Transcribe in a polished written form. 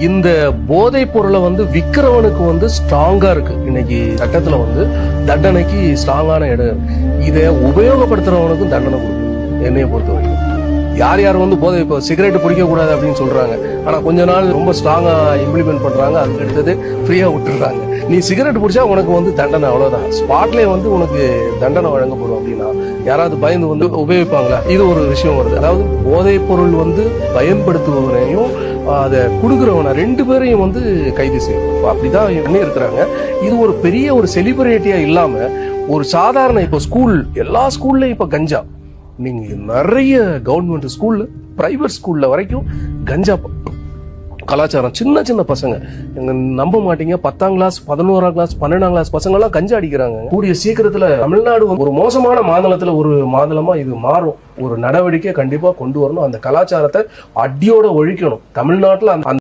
இந்த போதைப் பொருளை வந்து விக்கிறவனுக்கு வந்து ஸ்ட்ராங்கா இருக்கு. இன்னைக்கு சட்டத்துல வந்து தண்டனைக்கு ஸ்ட்ராங்கான இடம் இருக்கு. இதை உபயோகப்படுத்துறவனுக்கும் தண்டனை கொடுக்கும். என்னைய பொறுத்த வரைக்கும் யார் யார் வந்து போதை இப்போ சிகரெட் பிடிக்க கூடாது அப்படின்னு சொல்றாங்க, ஆனா கொஞ்ச நாள் ரொம்ப ஸ்ட்ராங்கா இம்ப்ளிமெண்ட் பண்றாங்க, அதுக்கு அடுத்தது ஃப்ரீயா விட்டுறாங்க. நீ சிகரெட் பிடிச்சா உனக்கு வந்து தண்டனை, அவ்வளவுதான், ஸ்பாட்லயே வந்து உனக்கு தண்டனை வழங்கப்படும் அப்படின்னா யாராவது பயந்து வந்து உபயோகிப்பாங்களா? இது ஒரு விஷயம் வருது. அதாவது போதைப் பொருள் வந்து பயன்படுத்துபவனையும் அதை கொடுக்குறவனை ரெண்டு பேரையும் வந்து கைது செய்யும். அப்படிதான் பண்ணி இருக்கிறாங்க. இது ஒரு பெரிய ஒரு செலிபிரிட்டியா இல்லாம ஒரு சாதாரண இப்போ ஸ்கூல், எல்லா ஸ்கூல்லயும் இப்ப கஞ்சா, நீங்க நிறைய கவர்மெண்ட் ஸ்கூல்ல பிரைவேட் ஸ்கூல்ல வரைக்கும் கஞ்சா கலாச்சாரம். சின்ன சின்ன பசங்க, எங்க நம்ப மாட்டீங்க, 10ஆம் கிளாஸ் 11ஆம் கிளாஸ் 12ஆம் கிளாஸ் பசங்க எல்லாம் கஞ்சா அடிக்கிறாங்க. கூடிய சீக்கிரத்துல தமிழ்நாடு ஒரு மோசமான மாநிலத்துல ஒரு மாநிலமா இது மாறும். ஒரு நடவடிக்கை கண்டிப்பா கொண்டு வரணும். அந்த கலாச்சாரத்தை அடியோட ஒழிக்கணும் தமிழ்நாட்டுல.